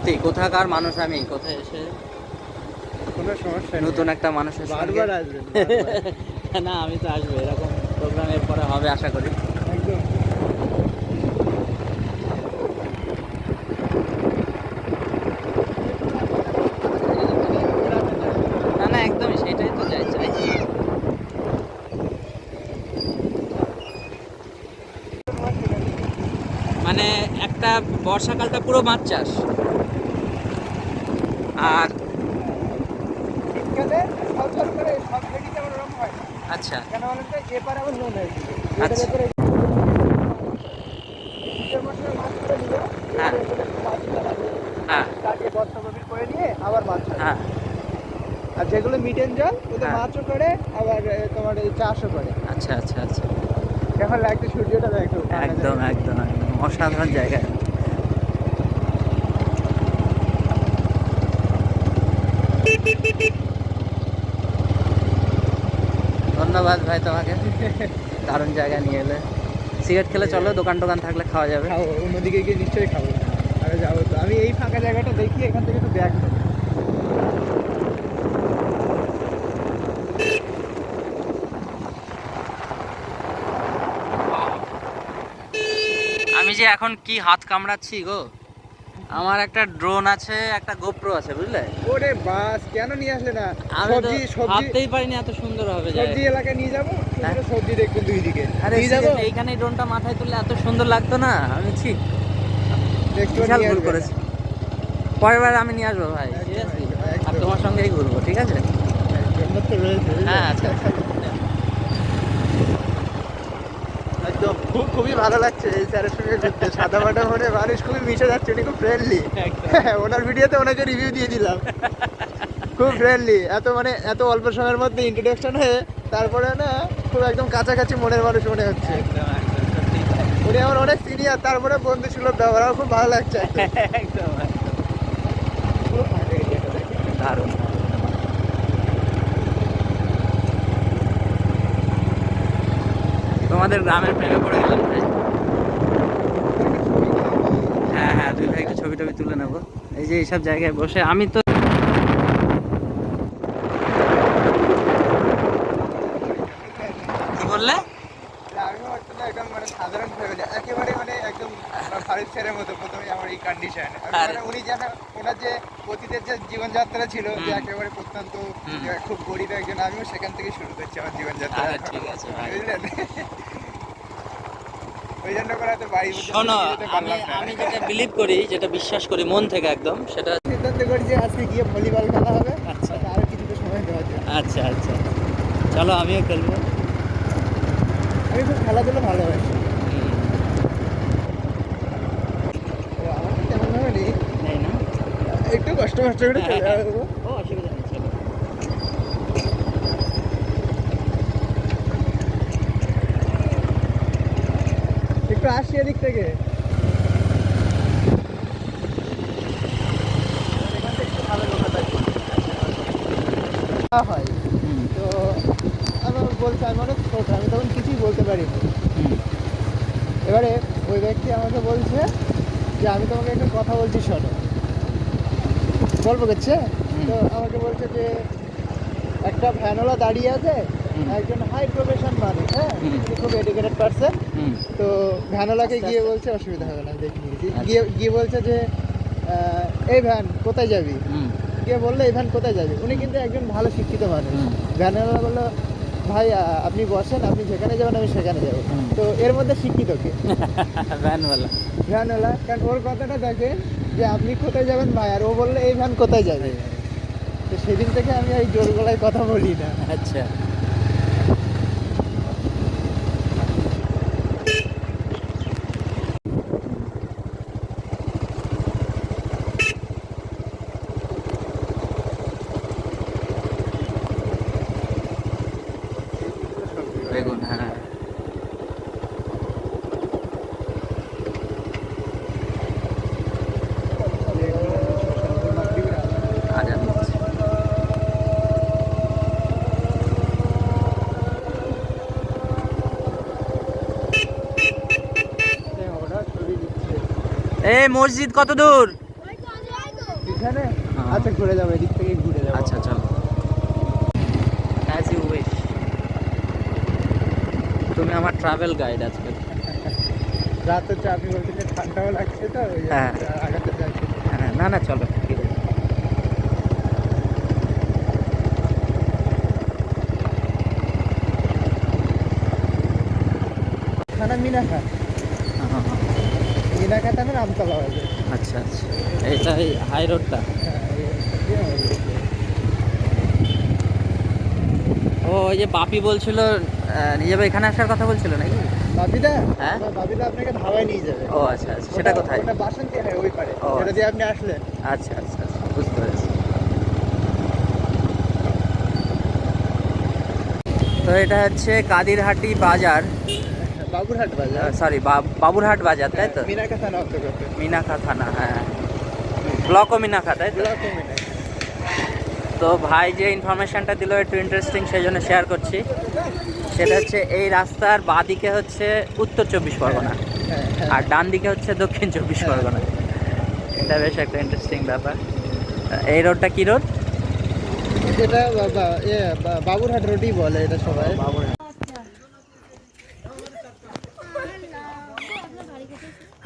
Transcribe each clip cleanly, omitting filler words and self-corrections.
সত্যি কোথাকার মানুষ, আমি কোথায় এসে কোনো সমস্যা নতুন একটা মানুষের সঙ্গে বারবার আসবেন না আমি তো আসবো, এরকম প্রোগ্রাম এরপরে হবে আশা করি। একদম। না না একদমই, সেটাই তো চাইছি। মানে একটা বর্ষাকালটা পুরো মাছ চাষ, আর শীতকালে সব করে সব ভেড়িতে আমার ওরকম হয় না। আচ্ছা কেন বলেন তো, এপার আবার লোন হয়ে গেছে আচ্ছা। শীতের মৌসুমে মাছ করে নিল, হ্যাঁ হ্যাঁ তাকে বস্তা গভীর করে নিয়ে আবার মাছ ছাড়ে। হ্যাঁ আর যেগুলো মিটেন জল ওদের হ্যাঁ। মাছও করে, আবার তোমার এই চাষও করে। আচ্ছা আচ্ছা আচ্ছা, কেমন লাগছে সূর্যটা দেখো। একদম একদম একদম অসাধারণ জায়গা। ধন্যবাদ ভাই তোমাকে, দারুণ জায়গা নিয়ে এলে। সিগারেট খেলে চলো, দোকান টোকান থাকলে খাওয়া যাবে। খাবো, অন্যদিকে গিয়ে নিশ্চয়ই খাবো। আরে যাবো তো, আমি এই ফাঁকা জায়গাটা দেখি, এখান থেকে তো ব্যাগ নেবো। আমি যে এখন কি হাত কামড়াচ্ছি গো, আমার একটা ড্রোন আছে, একটা গোপ্রো আছে বুঝলে। ওরে বাস, কেন নিয়ে আসলে না? আমি তো সবজি সবজি ভাবতেই পারিনি এত সুন্দর হবে সবজি জায়গা। এলাকায় নিয়ে যাবো, হ্যাঁ। সুন্দর সবজি দেখবেন দুই দিকে। আরে নিয়ে যাবো, এইখানে ড্রোনটা মাথায় তুললে এত সুন্দর লাগতো না, আমি ঠিক একটু বিশাল নিয়ে ভুল আসবেন। করেছি। পরের বার আমি নিয়ে আসবো ভাই, একদম, সিরিয়াসলি। একদম, আর একদম। তোমার সঙ্গেই ঘুরবো, ঠিক আছে? জন্নত তো রয়েছে, বুঝলে? হ্যাঁ আচ্ছা। একদম খুবই ভালো লাগছে এই স্যারের সঙ্গে ঘুরতে। সাদা মাটা মনে মানুষ, খুবই মিশে যাচ্ছে, উনি খুব ফ্রেন্ডলি। ওনার ভিডিওতে ওনাকে রিভিউ দিয়ে দিলাম, খুব ফ্রেন্ডলি। এত অল্প সময়ের মধ্যে ইন্ট্রোডাকশন হয়ে তারপরে না খুব একদম কাছাকাছি মনের মানুষ মনে হচ্ছে। একদম একদম সত্যি তাই। উনি আমার অনেক সিনিয়র, তারপরে বন্ধু সুলভ ব্যবহার, আমার খুব ভালো লাগছে একদম। একদম একদম খুব ভালো এরিয়াটা দেখে। দারুণ। তোমাদের গ্রামের প্রেমে পড়ে গেলাম ভাই। হ্যাঁ হ্যাঁ, দুই ভাই একটু ছবি টবি তুলে নেবো এই যে এইসব জায়গায় বসে। আমি তো কি বললে? আমিও একটা না একদম সাধারণ ভেবে যায় একেবারে, একদম ফারুক স্যারের মতো প্রথমে আমার এই কন্ডিশন। আরে। উনি যেন ওনার যে অতীতের যে জীবনযাত্রা ছিল, যে হুম। একেবারে প্রত্যন্ত হুম। খুব গরিব একজন, আমিও সেখান থেকে শুরু করছি আমার জীবনযাত্রা। আরে ঠিক আছে ভাই। বুঝলেন? ওই জন্য করে হয়তো বাড়ি পর্যন্ত শোনো, নিয়ে যেতে আমি পারলাম না। আমি যেটা বিলিভ করি, যেটা বিশ্বাস করি মন থেকে একদম, সেটা সিদ্ধান্ত করি যে আজকে গিয়ে ভলিবল খেলা হবে, আচ্ছা আরো কিছুটা সময় দেওয়া যায়। আচ্ছা আচ্ছা, চলো আমিও খেলবো। আমি খুব খেলাধুলো ভালোবাসি। হুম, তো আমার তো তেমন ভাবে নেই, নেই না? একটু কষ্ট করে চলে যাবো। ও অসুবিধা নেই, চলো। একটু আসি এদিক থেকে। এখান থেকে একটু ভালো লোক হয়। হুম তো আমার বলছে, আমি অনেক ছোট, আমি তখন কিছুই বলতে পারিনি। হুম এবারে ওই ব্যক্তি আমাকে বলছে যে আমি তোমাকে একটা কথা বলছি, শোনো। গল্প করছে, তো আমাকে বলছে যে একটা ভ্যানওয়ালা দাঁড়িয়ে আছে, হুম। একজন হাই প্রফেশন মানুষ, হ্যাঁ, হুম। উনি খুব এডুকেটেড পারসন। হুম তো ভ্যানওয়ালাকে আস্তে গিয়ে আস্তে। বলছে, অসুবিধা হবে না, দেখে নিয়েছি। আচ্ছা। গিয়ে বলছে যে এই ভ্যান কোথায় যাবি? হুম গিয়ে বললো এই ভ্যান কোথায় যাবে। উনি কিন্তু একজন ভালো শিক্ষিত মানুষ। হুম। ভ্যানওয়ালা বললো, ভাই আপনি বসেন, আপনি যেখানে যাবেন আমি সেখানে যাবো। হুম। তো এর মধ্যে শিক্ষিত কে? ভ্যানওয়ালা। ভ্যানওয়ালা। কারণ ওর কথাটা দেখেন যে আপনি কোথায় যাবেন ভাই, আর ও বললো এই ভ্যান কোথায় যাবে। তো সেদিন থেকে আমি এই জোর গলায় কথা বলি না। আচ্ছা বেগুন, হ্যাঁ আজান দিচ্ছে। এই মসজিদ কত দূর? এখানে হ্যাঁ। আচ্ছা ঘুরে যাবো, এদিক থেকে ঘুরে যাবো। আচ্ছা চলো, অ্যাজ ইউ উইশ। তুমি আমার ট্রাভেল গাইড আজকে। রাত হচ্ছে, আপনি বলছেন যে ঠান্ডাও লাগছে তো ওই জন্য হ্যাঁ। আগাতে যাচ্ছি। হ্যাঁ, না না চলো ঠিক আছে। থানা মিনাখা, হ্যাঁ, মিনাখা থানার আমতলা বাজে। আচ্ছা আচ্ছা, এইটা এই হাই রোডটা। হ্যাঁ, দিয়ে হবে। ও ওই যে বাপি বলছিল নিয়ে যাবে, এখানে আসার কথা বলছিল নাকি? বাপিদা, হ্যাঁ? বাপিদা আপনাকে ধাবায় নিয়ে যাবে। ও আচ্ছা আচ্ছা, সেটা কোথায়? ওটা বাসন্তী হয় ওই পারে, ও, যেটা দিয়ে আপনি আসলেন। আচ্ছা আচ্ছা আচ্ছা, বুঝতে পেরেছি। তো এটা হচ্ছে কাদিরহাটি বাজার, বাবুরহাট বাজার। সরি বাবুরহাট বাজার, তাই তো? মিনাখা থানা অন্তর্গত। মিনাখা থানা, হ্যাঁ, ব্লকও মিনাখা, তাই তো? ব্লক ও মিনাখা। তো ভাই যে ইনফরমেশনটা দিল একটু ইন্টারেস্টিং, সেই জন্য শেয়ার করছি। সেটা হচ্ছে এই রাস্তার বাঁদিকে হচ্ছে উত্তর 24 পরগনা, হ্যাঁ, হ্যাঁ। আর ডান দিকে হচ্ছে দক্ষিণ 24 পরগনা। এটা বেশ একটা ইন্টারেস্টিং ব্যাপার। এই রোডটা কি রোড? এটা বাবুরহাট রোডই বলে এটা সবাই।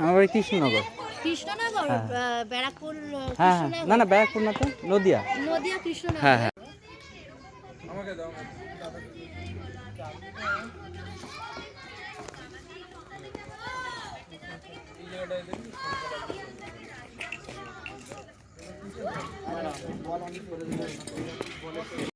আমার বাড়ি কৃষ্ণনগর। কৃষ্ণনগর, হ্যাঁ। ব্যারাকপুর, হ্যাঁ হ্যাঁ, কৃষ্ণনগর, না না ব্যারাকপুর না তো, নদিয়া। নদিয়া কৃষ্ণনগর। হ্যাঁ হ্যাঁ।